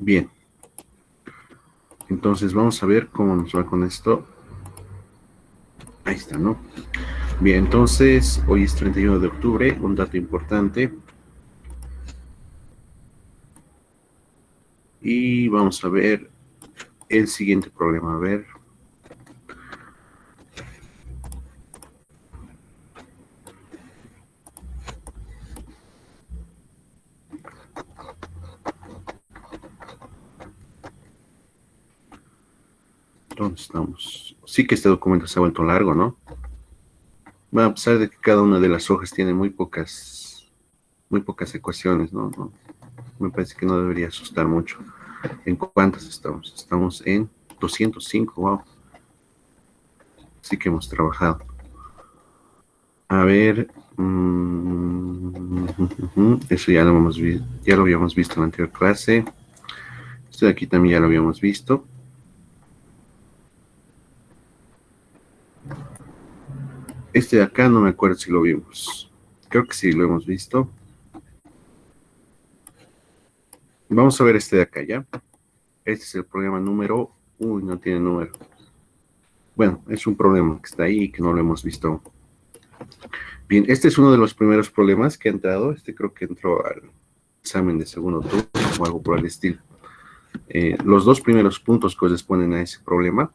Bien, entonces vamos a ver cómo nos va con esto. Ahí está, ¿no? Bien, entonces hoy es 31 de octubre, un dato importante. Y vamos a ver el siguiente problema. A ver. ¿Dónde estamos? Sí que este documento se ha vuelto largo, ¿no? Bueno, a pesar de que cada una de las hojas tiene muy pocas ecuaciones, ¿no? Me parece que no debería asustar mucho. ¿En cuántas estamos? Estamos en 205, wow. Sí que hemos trabajado. A ver, eso ya lo habíamos visto en la anterior clase. Esto de aquí también ya lo habíamos visto. Este de acá no me acuerdo si lo vimos. Creo que sí lo hemos visto. Vamos a ver este de acá, ¿ya? Este es el problema número... Uy, no tiene número. Bueno, es un problema que está ahí y que no lo hemos visto. Bien, este es uno de los primeros problemas que ha entrado. Este creo que entró al examen de segundo turno o algo por el estilo. Los dos primeros puntos corresponden a ese problema.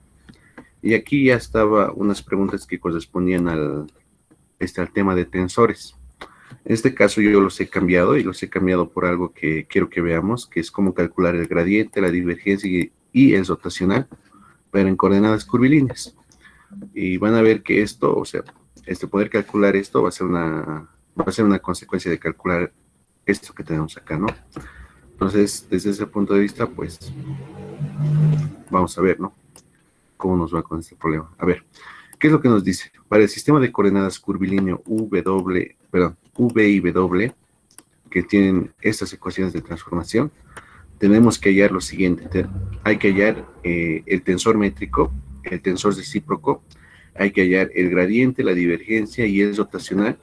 Y aquí ya estaba unas preguntas que correspondían al tema de tensores. En este caso yo los he cambiado y los he cambiado por algo que quiero que veamos, que es cómo calcular el gradiente, la divergencia y el rotacional, pero en coordenadas curvilíneas. Y van a ver que esto, o sea, poder calcular esto va a ser una consecuencia de calcular esto que tenemos acá, ¿no? Entonces, desde ese punto de vista, pues, vamos a ver, ¿no? Cómo nos va con este problema. A ver, ¿qué es lo que nos dice? Para el sistema de coordenadas curvilíneo V y W, que tienen estas ecuaciones de transformación, tenemos que hallar lo siguiente. Hay que hallar el tensor métrico, el tensor recíproco, hay que hallar el gradiente, la divergencia y el rotacional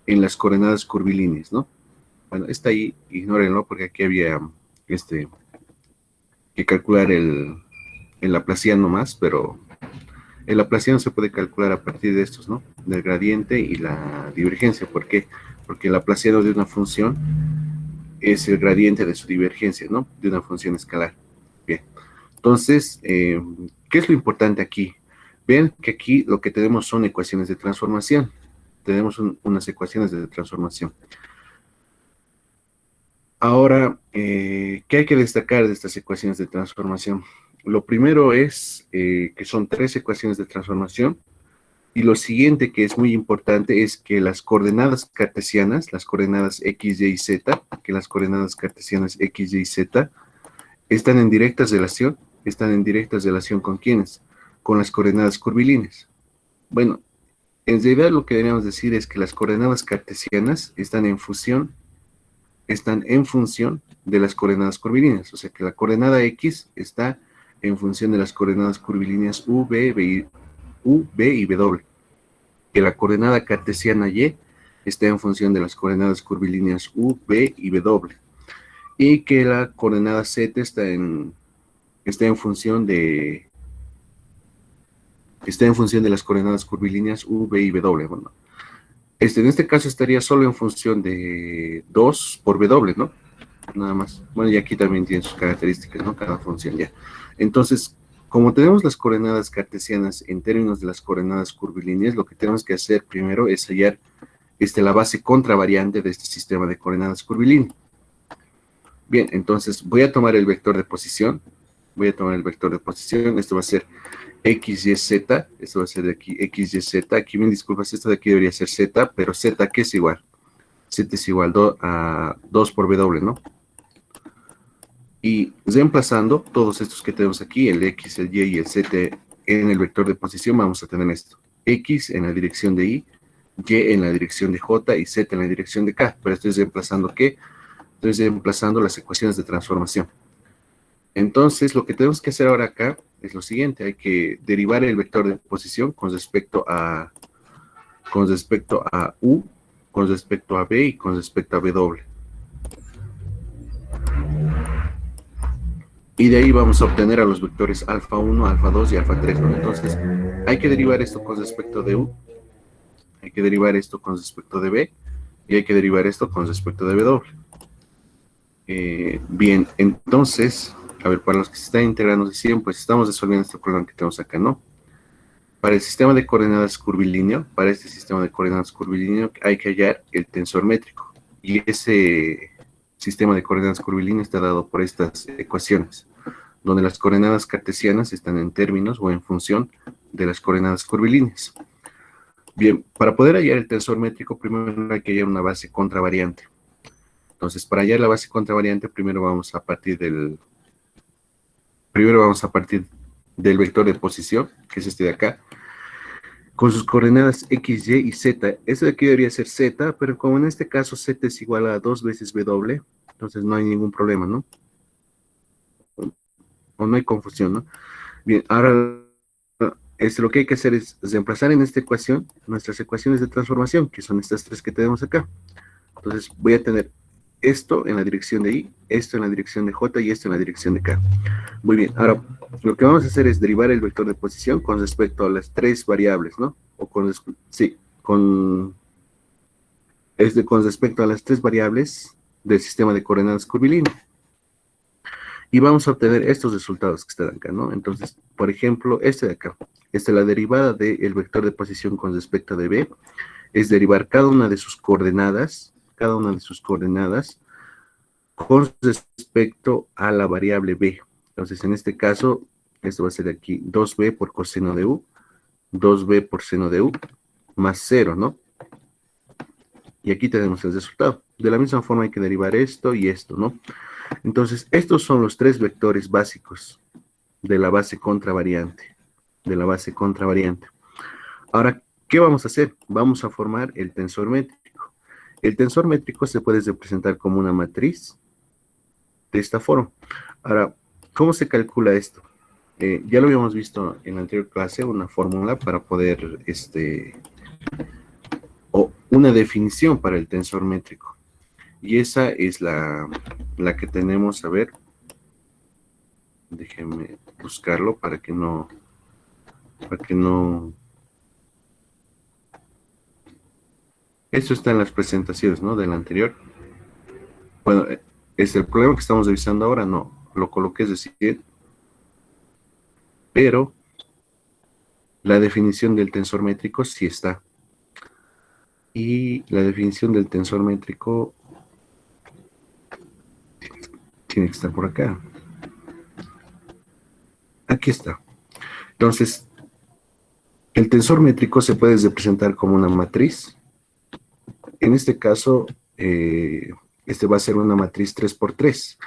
en las coordenadas curvilíneas, ¿no? Bueno, está ahí, ignórenlo porque aquí había que calcular el laplaciano más, pero el laplaciano se puede calcular a partir de estos, ¿no? Del gradiente y la divergencia. ¿Por qué? Porque el laplaciano de una función es el gradiente de su divergencia, ¿no? De una función escalar. Bien. Entonces, ¿qué es lo importante aquí? Ven que aquí lo que tenemos son ecuaciones de transformación. Tenemos unas ecuaciones de transformación. Ahora, ¿qué hay que destacar de estas ecuaciones de transformación? Lo primero es que son tres ecuaciones de transformación. Y lo siguiente que es muy importante es que las coordenadas cartesianas, las coordenadas x, y, z, que las coordenadas cartesianas x, y, z, están en directa relación con quiénes, con las coordenadas curvilíneas. Bueno, en realidad lo que deberíamos decir es que las coordenadas cartesianas están en función de las coordenadas curvilíneas, o sea que la coordenada x está en función de las coordenadas curvilíneas u, b y w. Que la coordenada cartesiana y está en función de las coordenadas curvilíneas u, b y w. Y que la coordenada z está en función de las coordenadas curvilíneas u, b y w. Bueno, en este caso estaría solo en función de 2 por w, ¿no? Nada más. Bueno, y aquí también tiene sus características, ¿no? Cada función ya. Entonces, como tenemos las coordenadas cartesianas en términos de las coordenadas curvilíneas, lo que tenemos que hacer primero es hallar la base contravariante de este sistema de coordenadas curvilíneo. Bien, entonces voy a tomar el vector de posición. Esto va a ser x, y, z. Esto va a ser de aquí x, y, z. Aquí me disculpas, esto de aquí debería ser z, pero z, ¿qué es igual? Z es igual a 2 por w, ¿no? Y reemplazando todos estos que tenemos aquí, el x, el y el z en el vector de posición, vamos a tener esto. X en la dirección de y en la dirección de j y z en la dirección de k. Pero estoy reemplazando ¿qué? Estoy reemplazando las ecuaciones de transformación. Entonces, lo que tenemos que hacer ahora acá es lo siguiente. Hay que derivar el vector de posición con respecto a u, con respecto a b y con respecto a w. Y de ahí vamos a obtener a los vectores alfa 1, alfa 2 y alfa 3, ¿no? Entonces, hay que derivar esto con respecto de U, hay que derivar esto con respecto de B, y hay que derivar esto con respecto de W. Bien, entonces, a ver, para los que se están integrando recién, pues estamos resolviendo este problema que tenemos acá, ¿no? Para el sistema de coordenadas curvilíneo, para este sistema de coordenadas curvilíneo, hay que hallar el tensor métrico. Y ese sistema de coordenadas curvilíneo está dado por estas ecuaciones, donde las coordenadas cartesianas están en términos o en función de las coordenadas curvilíneas. Bien, para poder hallar el tensor métrico, primero hay que hallar una base contravariante. Entonces, para hallar la base contravariante, primero vamos a partir del vector de posición, que es este de acá, con sus coordenadas x, y y z. Este de aquí debería ser z, pero como en este caso z es igual a 2 veces w, entonces no hay ningún problema, ¿no? O no hay confusión, ¿no? Bien, ahora lo que hay que hacer es reemplazar en esta ecuación nuestras ecuaciones de transformación, que son estas tres que tenemos acá. Entonces voy a tener esto en la dirección de y, esto en la dirección de j y esto en la dirección de k. Muy bien, ahora lo que vamos a hacer es derivar el vector de posición con respecto a las tres variables, ¿no? O con, sí, con respecto a las tres variables del sistema de coordenadas curvilíneo. Y vamos a obtener estos resultados que están acá, ¿no? Entonces, por ejemplo, este de acá, la derivada del vector de posición con respecto de B, es derivar cada una de sus coordenadas, con respecto a la variable B. Entonces, en este caso, esto va a ser aquí 2B por coseno de U, 2B por seno de U, más 0, ¿no? Y aquí tenemos el resultado. De la misma forma hay que derivar esto y esto, ¿no? Entonces, estos son los tres vectores básicos de la base contravariante. Ahora, ¿qué vamos a hacer? Vamos a formar el tensor métrico. El tensor métrico se puede representar como una matriz de esta forma. Ahora, ¿cómo se calcula esto? Ya lo habíamos visto en la anterior clase, una fórmula para poder, o una definición para el tensor métrico. Y esa es la que tenemos, a ver, déjenme buscarlo para que no, esto está en las presentaciones, ¿no? Del anterior. Bueno, es el problema que estamos revisando ahora, no, lo coloqué, es decir, pero la definición del tensor métrico sí está. Y la definición del tensor métrico tiene que estar por acá. Aquí está. Entonces, el tensor métrico se puede representar como una matriz. En este caso, este va a ser una matriz 3×3.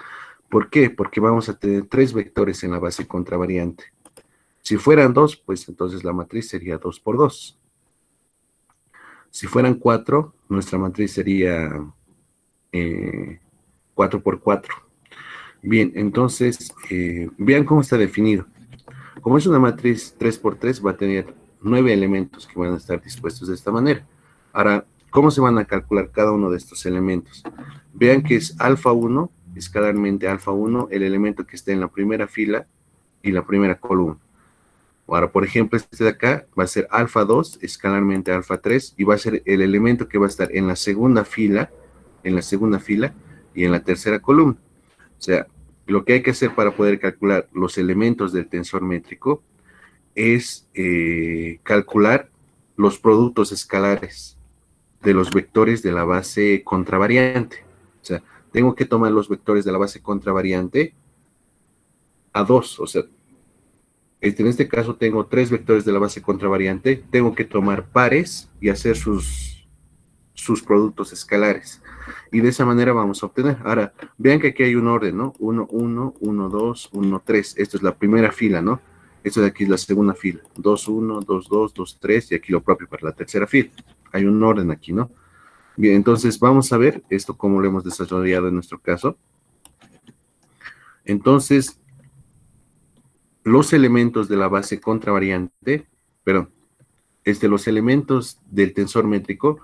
¿Por qué? Porque vamos a tener tres vectores en la base contravariante. Si fueran 2, pues entonces la matriz sería 2×2. Si fueran 4, nuestra matriz sería 4×4. Bien, entonces, vean cómo está definido. Como es una matriz 3×3, va a tener 9 elementos que van a estar dispuestos de esta manera. Ahora, ¿cómo se van a calcular cada uno de estos elementos? Vean que es alfa 1, escalarmente alfa 1, el elemento que esté en la primera fila y la primera columna. Ahora, por ejemplo, este de acá va a ser alfa 2, escalarmente alfa 3, y va a ser el elemento que va a estar en la segunda fila, y en la tercera columna. O sea, lo que hay que hacer para poder calcular los elementos del tensor métrico es calcular los productos escalares de los vectores de la base contravariante. O sea, tengo que tomar los vectores de la base contravariante a 2, o sea, en este caso tengo 3 vectores de la base contravariante, tengo que tomar pares y hacer sus productos escalares. Y de esa manera vamos a obtener. Ahora, vean que aquí hay un orden, ¿no? 1, 1, 1, 2, 1, 3. Esto es la primera fila, ¿no? Esto de aquí es la segunda fila. 2, 1, 2, 2, 2, 3. Y aquí lo propio para la tercera fila. Hay un orden aquí, ¿no? Bien, entonces vamos a ver esto cómo lo hemos desarrollado en nuestro caso. Entonces, los elementos de la base contravariante, los elementos del tensor métrico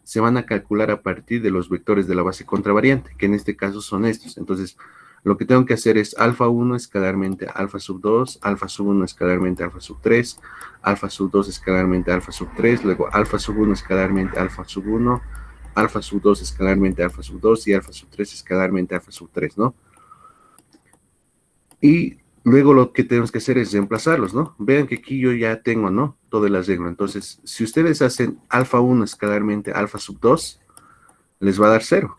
se van a calcular a partir de los vectores de la base contravariante, que en este caso son estos. Entonces, Lo que tengo que hacer es alfa 1 escalarmente alfa sub 2, alfa sub 1 escalarmente alfa sub 3, alfa sub 2 escalarmente alfa sub 3, luego alfa sub 1 escalarmente alfa sub 1, alfa sub 2 escalarmente alfa sub 2 y alfa sub 3 escalarmente alfa sub 3, ¿no? Y luego lo que tenemos que hacer es reemplazarlos, ¿no? Vean que aquí yo ya tengo, ¿no? Todo el arreglo. Entonces, si ustedes hacen alfa 1 escalarmente alfa sub 2, les va a dar 0.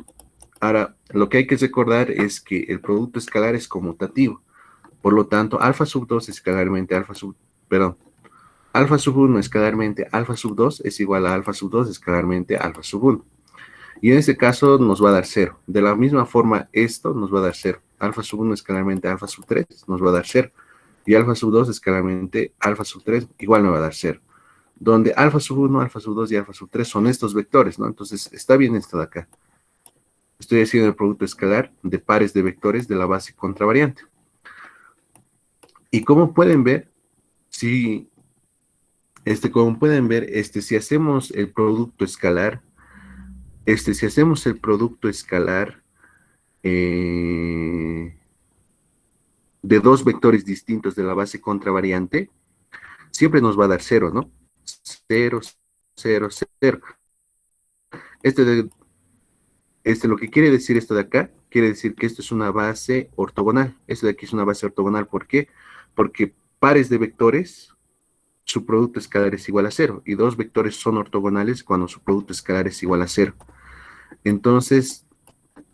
Ahora, lo que hay que recordar es que el producto escalar es conmutativo. Por lo tanto, alfa sub 2 escalarmente alfa sub 1 escalarmente alfa sub 2 es igual a alfa sub 2 escalarmente alfa sub 1. Y en este caso nos va a dar 0. De la misma forma, esto nos va a dar 0. Alfa sub 1 escalarmente alfa sub 3 nos va a dar 0. Y alfa sub 2 escalarmente alfa sub 3 igual me va a dar 0. Donde alfa sub 1, alfa sub 2 y alfa sub 3 son estos vectores, ¿no? Entonces, está bien esto de acá. Estoy haciendo el producto escalar de pares de vectores de la base contravariante. Y como pueden ver, si si hacemos el producto escalar, eh, de dos vectores distintos de la base contravariante, siempre nos va a dar 0, ¿no? 0, 0, 0. Lo que quiere decir esto de acá, quiere decir que esto es una base ortogonal. Esto de aquí es una base ortogonal. ¿Por qué? Porque pares de vectores, su producto escalar es igual a 0. Y dos vectores son ortogonales cuando su producto escalar es igual a 0. Entonces,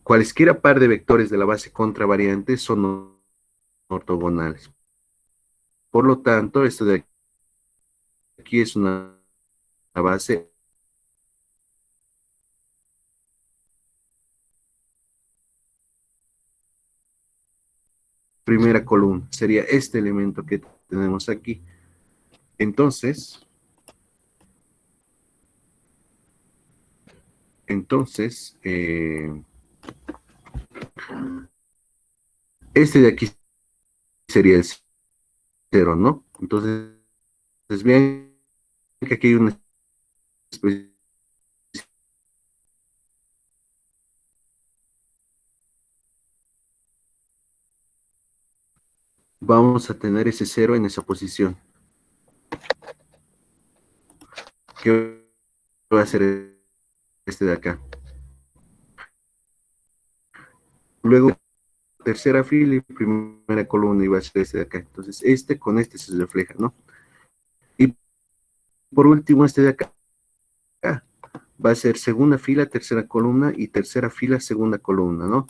cualesquiera par de vectores de la base contravariante son ortogonales. Por lo tanto, esto de aquí es una base primera columna. Sería este elemento que tenemos aquí. Entonces, este de aquí sería el 0, ¿no? Entonces, vean que aquí hay una especie. Vamos a tener ese 0 en esa posición. ¿Qué va a ser este de acá? Luego, tercera fila y primera columna iba a ser este de acá. Entonces, este con este se refleja, ¿no? Y por último, este de acá va a ser segunda fila, tercera columna y tercera fila, segunda columna, ¿no?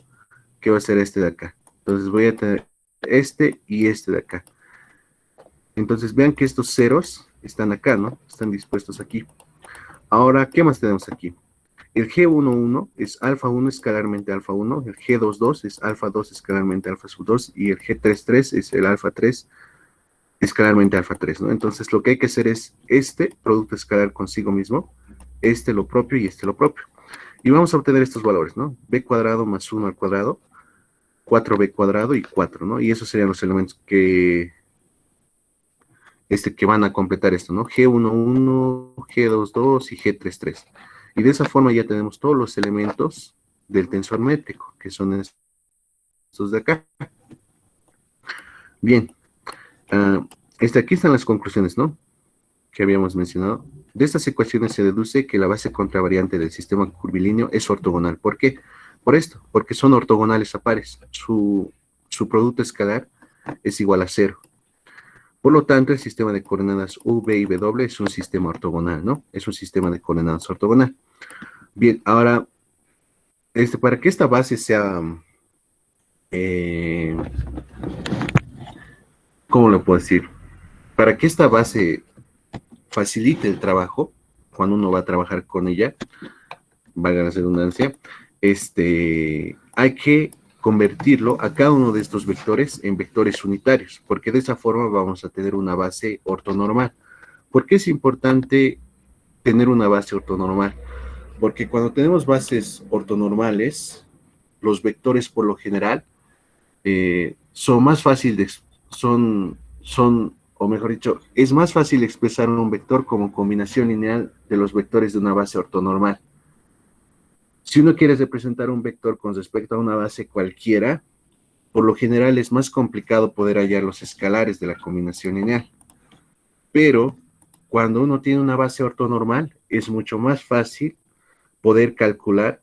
¿Qué va a ser este de acá? Entonces voy a tener este y este de acá. Entonces vean que estos ceros están acá, ¿no? Están dispuestos aquí. Ahora, ¿qué más tenemos aquí? El G11 es alfa 1 escalarmente alfa 1, el G22 es alfa 2 escalarmente alfa sub 2 y el G33 es el alfa 3 escalarmente alfa 3, ¿no? Entonces lo que hay que hacer es este producto escalar consigo mismo, este lo propio y este lo propio. Y vamos a obtener estos valores, ¿no? B cuadrado más 1 al cuadrado, 4b cuadrado y 4, ¿no? Y esos serían los elementos que van a completar esto, ¿no? G11, G22 y G33. Y de esa forma ya tenemos todos los elementos del tensor métrico, que son estos de acá. Bien, aquí están las conclusiones, ¿no? Que habíamos mencionado. De estas ecuaciones se deduce que la base contravariante del sistema curvilíneo es ortogonal. ¿Por qué? Por esto, porque son ortogonales a pares. Su producto escalar es igual a 0. Por lo tanto, el sistema de coordenadas V y W es un sistema ortogonal, ¿no? Es un sistema de coordenadas ortogonal. Bien, ahora, para que esta base sea, ¿cómo lo puedo decir? Para que esta base facilite el trabajo, cuando uno va a trabajar con ella, valga la redundancia, hay que convertirlo a cada uno de estos vectores en vectores unitarios, porque de esa forma vamos a tener una base ortonormal. ¿Por qué es importante tener una base ortonormal? Porque cuando tenemos bases ortonormales, los vectores por lo general son más fáciles, o mejor dicho, es más fácil expresar un vector como combinación lineal de los vectores de una base ortonormal. Si uno quiere representar un vector con respecto a una base cualquiera, por lo general es más complicado poder hallar los escalares de la combinación lineal. Pero cuando uno tiene una base ortonormal, es mucho más fácil poder calcular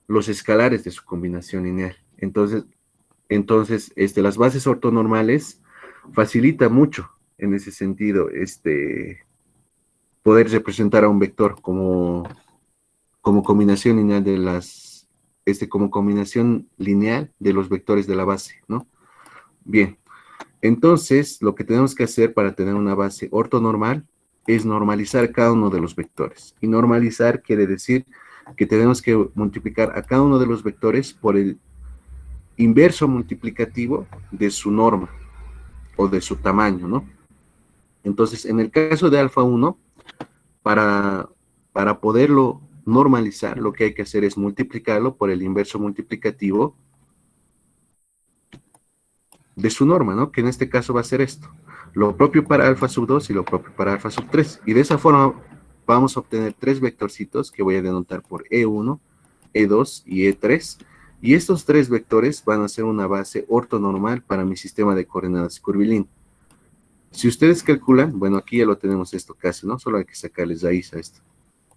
los escalares de su combinación lineal. Entonces, las bases ortonormales facilita mucho en ese sentido, poder representar a un vector como combinación lineal como combinación lineal de los vectores de la base, ¿no? Bien, entonces lo que tenemos que hacer para tener una base ortonormal es normalizar cada uno de los vectores. Y normalizar quiere decir que tenemos que multiplicar a cada uno de los vectores por el inverso multiplicativo de su norma o de su tamaño, ¿no? Entonces, en el caso de alfa 1, para poderlo normalizar, lo que hay que hacer es multiplicarlo por el inverso multiplicativo de su norma, ¿no? Que en este caso va a ser esto. Lo propio para alfa sub 2 y lo propio para alfa sub 3. Y de esa forma vamos a obtener tres vectorcitos que voy a denotar por E1, E2 y E3. Y estos tres vectores van a ser una base ortonormal para mi sistema de coordenadas curvilíneo. Si ustedes calculan, bueno, aquí ya lo tenemos esto casi, ¿no? Solo hay que sacarles raíz a esto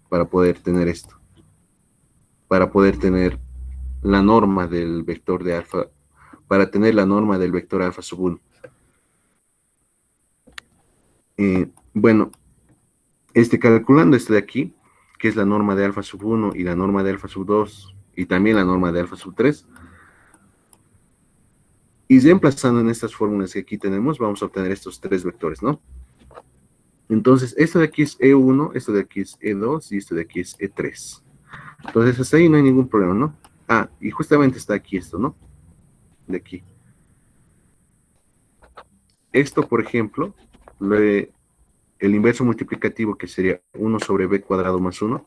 para poder tener esto. Para poder tener la norma del vector de alfa, para tener la norma del vector alfa sub 1. Bueno, calculando esto de aquí, que es la norma de alfa sub 1 y la norma de alfa sub 2 y también la norma de alfa sub 3, y reemplazando en estas fórmulas que aquí tenemos, vamos a obtener estos tres vectores, ¿no? Entonces, esto de aquí es E1, esto de aquí es E2 y esto de aquí es E3. Entonces, hasta ahí no hay ningún problema, ¿no? Ah, y justamente está aquí esto, ¿no? De aquí. Esto, por ejemplo, el inverso multiplicativo, que sería 1 sobre b cuadrado más 1,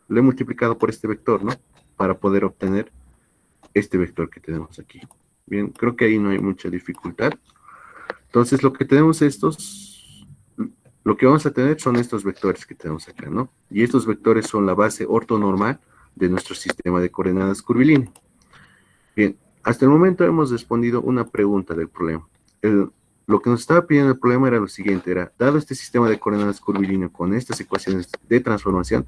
lo he multiplicado por este vector, ¿no? Para poder obtener este vector que tenemos aquí. Bien, creo que ahí no hay mucha dificultad. Entonces, lo que vamos a tener son estos vectores que tenemos acá, ¿no? Y estos vectores son la base ortonormal de nuestro sistema de coordenadas curvilíneo. Bien, hasta el momento hemos respondido una pregunta del problema. Lo que nos estaba pidiendo el problema era lo siguiente, dado este sistema de coordenadas curvilíneo con estas ecuaciones de transformación,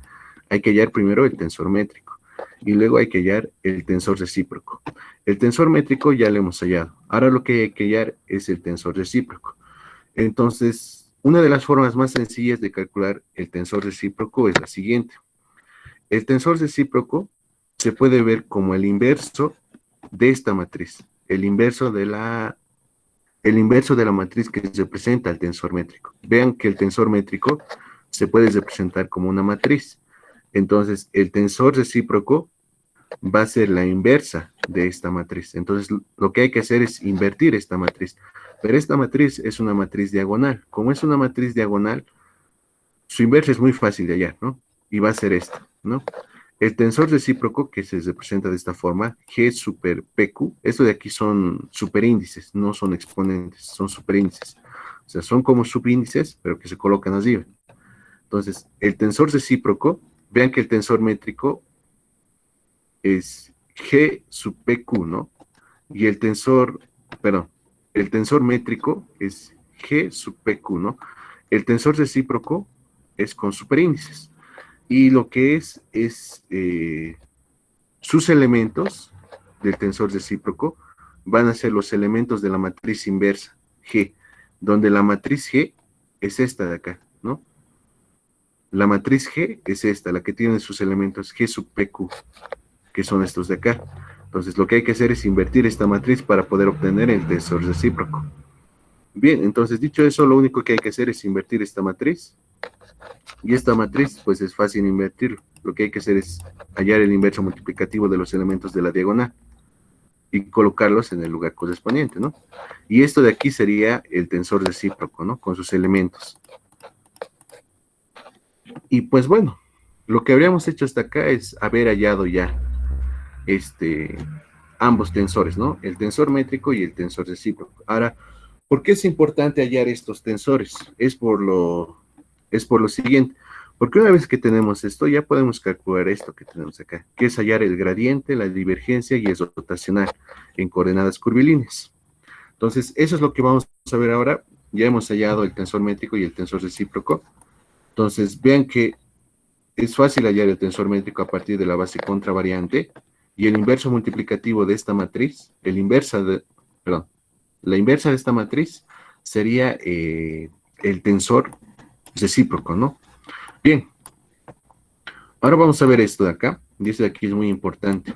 hay que hallar primero el tensor métrico y luego hay que hallar el tensor recíproco. El tensor métrico ya lo hemos hallado. Ahora lo que hay que hallar es el tensor recíproco. Entonces, una de las formas más sencillas de calcular el tensor recíproco es la siguiente. El tensor recíproco se puede ver como el inverso de esta matriz, el inverso de la matriz que representa el tensor métrico. Vean que el tensor métrico se puede representar como una matriz. Entonces, el tensor recíproco va a ser la inversa de esta matriz. Entonces, lo que hay que hacer es invertir esta matriz. Pero esta matriz es una matriz diagonal. Como es una matriz diagonal, su inversa es muy fácil de hallar, ¿no? Y va a ser esta, ¿no? El tensor recíproco, que se representa de esta forma, G super PQ, esto de aquí son superíndices, no son exponentes, son superíndices. O sea, son como subíndices, pero que se colocan arriba. Entonces, el tensor recíproco, vean que el tensor métrico es G sub PQ, ¿no? Y el tensor métrico es G sub PQ, ¿no? El tensor recíproco es con superíndices. Y lo que sus elementos del tensor recíproco van a ser los elementos de la matriz inversa, G, donde la matriz G es esta de acá, ¿no? La matriz G es esta, la que tiene sus elementos G sub PQ, que son estos de acá. Entonces, lo que hay que hacer es invertir esta matriz para poder obtener el tensor recíproco. Bien, entonces, dicho eso, lo único que hay que hacer es invertir esta matriz. Y esta matriz, pues es fácil invertirlo. Lo que hay que hacer es hallar el inverso multiplicativo de los elementos de la diagonal y colocarlos en el lugar correspondiente, ¿no? Y esto de aquí sería el tensor recíproco, ¿no? Con sus elementos. Y pues bueno, lo que habríamos hecho hasta acá es haber hallado ya ambos tensores, ¿no? El tensor métrico y el tensor recíproco. Ahora, ¿por qué es importante hallar estos tensores? Es por lo siguiente, Porque una vez que tenemos esto, ya podemos calcular esto que tenemos acá, que es hallar el gradiente, la divergencia y el rotacional en coordenadas curvilíneas. Entonces, eso es lo que vamos a ver ahora. Ya hemos hallado el tensor métrico y el tensor recíproco. Entonces, vean que es fácil hallar el tensor métrico a partir de la base contravariante y el inverso multiplicativo de esta matriz, la inversa de esta matriz sería el tensor recíproco, ¿no? Bien, ahora vamos a ver esto de acá, y esto de aquí es muy importante.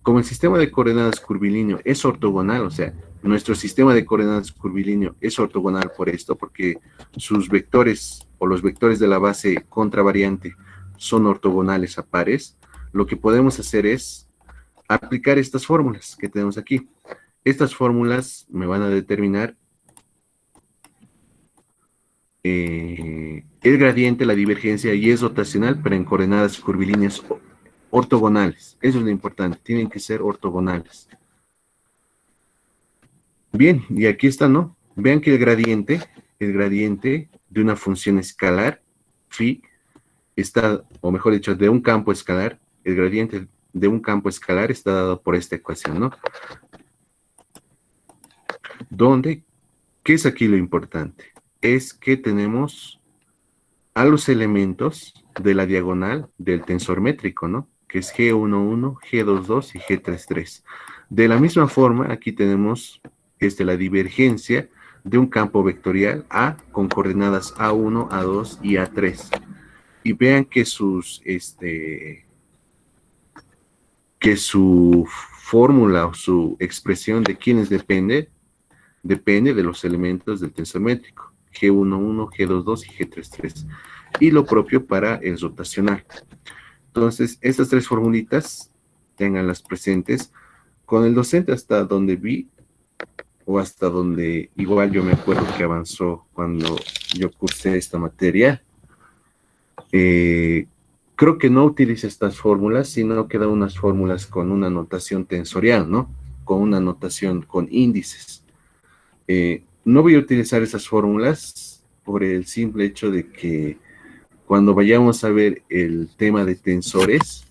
Como el sistema de coordenadas curvilíneo es ortogonal, o sea, nuestro sistema de coordenadas curvilíneo es ortogonal por esto, porque sus vectores o los vectores de la base contravariante son ortogonales a pares, lo que podemos hacer es aplicar estas fórmulas que tenemos aquí. Estas fórmulas me van a determinar el gradiente, la divergencia y es rotacional, pero en coordenadas curvilíneas ortogonales. Eso es lo importante, tienen que ser ortogonales. Bien, y aquí está, ¿no? Vean que el gradiente de una función escalar, phi, está, o mejor dicho, de un campo escalar, el gradiente de un campo escalar está dado por esta ecuación, ¿no? Donde, ¿qué es aquí lo importante? Es que tenemos a los elementos de la diagonal del tensor métrico, ¿no? Que es G11, G22 y G33. De la misma forma, aquí tenemos la divergencia de un campo vectorial A con coordenadas A1, A2 y A3. Y vean que que su fórmula o su expresión de quiénes depende de los elementos del tensor métrico. G11, G22 y G33. Y lo propio para el rotacional. Entonces, estas tres formulitas, tenganlas presentes. Con el docente hasta donde vi, o hasta donde igual yo me acuerdo que avanzó cuando yo cursé esta materia, creo que no utiliza estas fórmulas, sino que da unas fórmulas con una notación tensorial, ¿no? Con una notación con índices. No voy a utilizar esas fórmulas por el simple hecho de que cuando vayamos a ver el tema de tensores,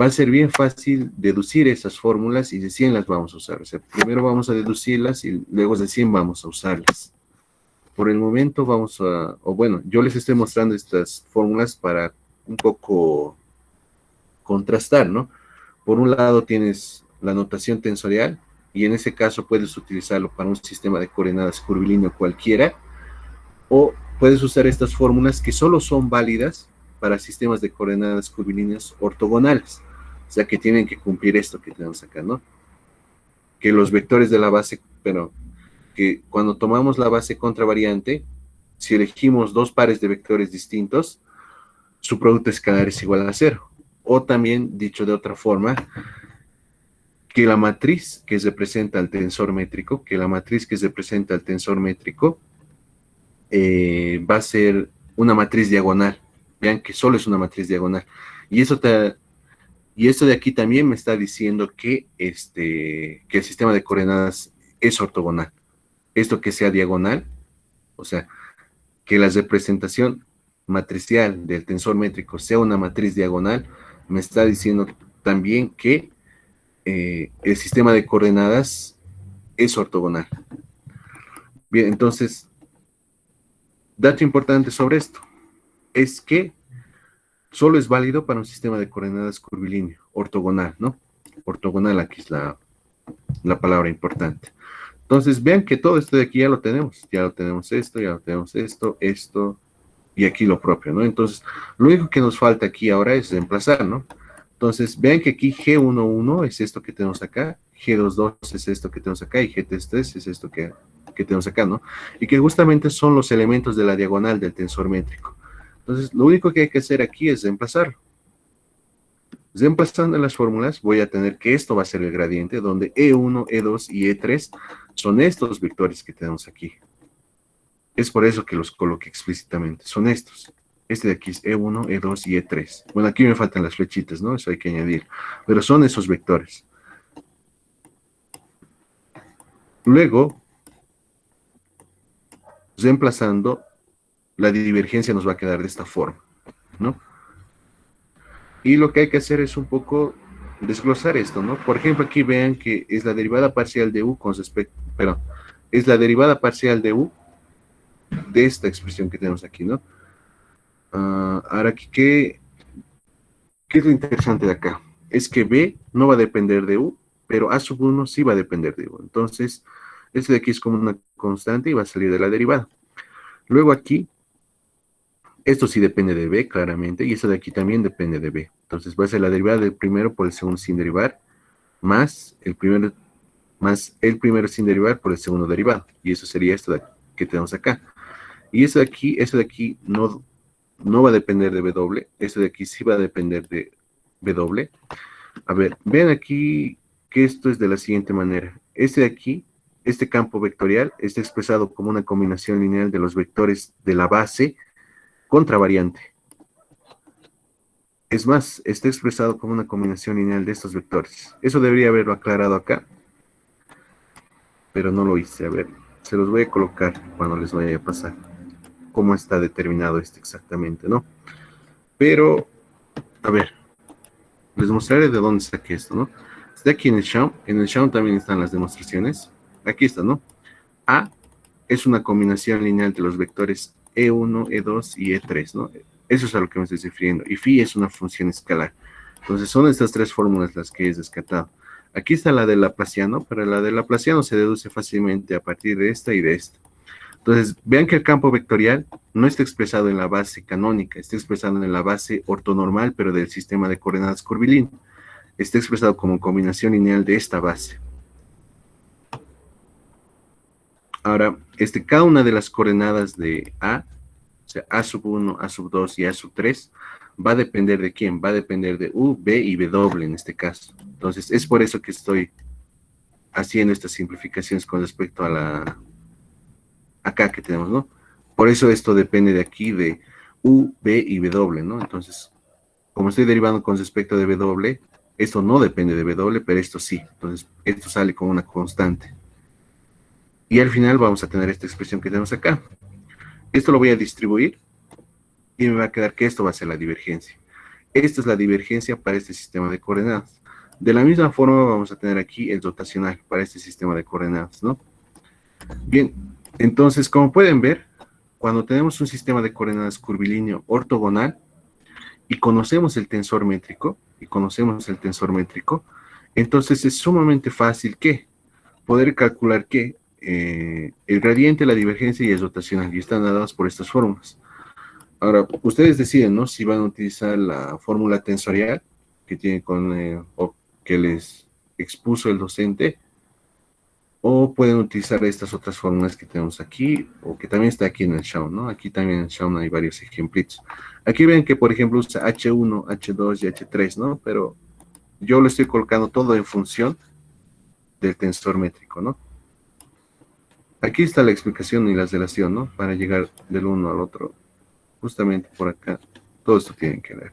va a ser bien fácil deducir esas fórmulas y recién las vamos a usar. O sea, primero vamos a deducirlas y luego recién vamos a usarlas. Por el momento vamos a, o bueno, yo les estoy mostrando estas fórmulas para un poco contrastar, ¿no? Por un lado tienes la notación tensorial y en ese caso puedes utilizarlo para un sistema de coordenadas curvilíneo cualquiera, o puedes usar estas fórmulas que solo son válidas para sistemas de coordenadas curvilíneas ortogonales, o sea que tienen que cumplir esto que tenemos acá, ¿no? Que los vectores de la base, pero que cuando tomamos la base contravariante, si elegimos dos pares de vectores distintos, su producto escalar es igual a 0. O también, dicho de otra forma, que la matriz que representa al tensor métrico, va a ser una matriz diagonal. Vean que solo es una matriz diagonal. Y eso y esto de aquí también me está diciendo que el sistema de coordenadas es ortogonal. Esto que sea diagonal, o sea, que la representación matricial del tensor métrico sea una matriz diagonal, me está diciendo también que el sistema de coordenadas es ortogonal. Bien, entonces, dato importante sobre esto es que solo es válido para un sistema de coordenadas curvilíneo, ortogonal, ¿no? Ortogonal aquí es la palabra importante. Entonces, vean que todo esto de aquí ya lo tenemos esto, ya lo tenemos esto, y aquí lo propio, ¿no? Entonces, lo único que nos falta aquí ahora es reemplazar, ¿no? Entonces, vean que aquí G11 es esto que tenemos acá, G22 es esto que tenemos acá, y G33 es esto que tenemos acá, ¿no? Y que justamente son los elementos de la diagonal del tensor métrico. Entonces, lo único que hay que hacer aquí es reemplazarlo. Reemplazando las fórmulas, voy a tener que esto va a ser el gradiente, donde E1, E2 y E3 son estos vectores que tenemos aquí. Es por eso que los coloqué explícitamente. Son estos. Este de aquí es E1, E2 y E3. Bueno, aquí me faltan las flechitas, ¿no? Eso hay que añadir. Pero son esos vectores. Luego, reemplazando, la divergencia nos va a quedar de esta forma, ¿no? Y lo que hay que hacer es un poco desglosar esto, ¿no? Por ejemplo, aquí vean que es la derivada parcial de u con respecto, perdón, es la derivada parcial de u de esta expresión que tenemos aquí, ¿no? Ahora, aquí, ¿qué es lo interesante de acá? Es que b no va a depender de u, pero a sub 1 sí va a depender de u. Entonces, este de aquí es como una constante y va a salir de la derivada. Luego aquí, esto sí depende de b, claramente, y esto de aquí también depende de b. Entonces va a ser la derivada del primero por el segundo sin derivar, más el primero sin derivar por el segundo derivado. Y eso sería esto de aquí, que tenemos acá. Y eso de aquí no va a depender de W. Esto de aquí sí va a depender de W. A ver, vean aquí que esto es de la siguiente manera. Este de aquí, este campo vectorial, está expresado como una combinación lineal de los vectores de la base contra variante. Es más, está expresado como una combinación lineal de estos vectores. Eso debería haberlo aclarado acá, pero no lo hice. A ver, se los voy a colocar cuando les vaya a pasar cómo está determinado este exactamente, ¿no? Pero, a ver, les mostraré de dónde saqué esto, ¿no? Está aquí en el Shaun. En el Shaun también están las demostraciones. Aquí está, ¿no? A es una combinación lineal de los vectores E1, E2 y E3, ¿no? Eso es a lo que me estoy refiriendo. Y phi es una función escalar. Entonces son estas tres fórmulas las que he descartado. Aquí está la de Laplaciano, pero la de Laplaciano se deduce fácilmente a partir de esta y de esta. Entonces, vean que el campo vectorial no está expresado en la base canónica, está expresado en la base ortonormal, pero del sistema de coordenadas curvilíneo. Está expresado como combinación lineal de esta base. Ahora, cada una de las coordenadas de A, o sea, A sub 1, A sub 2 y A sub 3, va a depender de quién, va a depender de U, B y W en este caso. Entonces, es por eso que estoy haciendo estas simplificaciones con respecto a acá que tenemos, ¿no? Por eso esto depende de aquí de U, B y W, ¿no? Entonces, como estoy derivando con respecto de W, esto no depende de W, pero esto sí. Entonces, esto sale como una constante. Y al final vamos a tener esta expresión que tenemos acá. Esto lo voy a distribuir y me va a quedar que esto va a ser la divergencia. Esta es la divergencia para este sistema de coordenadas. De la misma forma vamos a tener aquí el rotacional para este sistema de coordenadas, ¿no? Bien, entonces, como pueden ver, cuando tenemos un sistema de coordenadas curvilíneo ortogonal y conocemos el tensor métrico, entonces es sumamente fácil que poder calcular que el gradiente, la divergencia y el rotacional, y están dados por estas fórmulas. Ahora, ustedes deciden, ¿no? Si van a utilizar la fórmula tensorial que tiene o que les expuso el docente, o pueden utilizar estas otras fórmulas que tenemos aquí, o que también está aquí en el Shaun, ¿no? Aquí también en el Shaun hay varios ejemplitos. Aquí ven que, por ejemplo, usa H1, H2 y H3, ¿no? Pero yo lo estoy colocando todo en función del tensor métrico, ¿no? Aquí está la explicación y la relación, ¿no? Para llegar del uno al otro. Justamente por acá. Todo esto tiene que ver.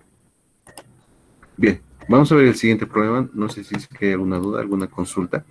Bien, vamos a ver el siguiente problema. No sé si es que hay alguna duda, alguna consulta.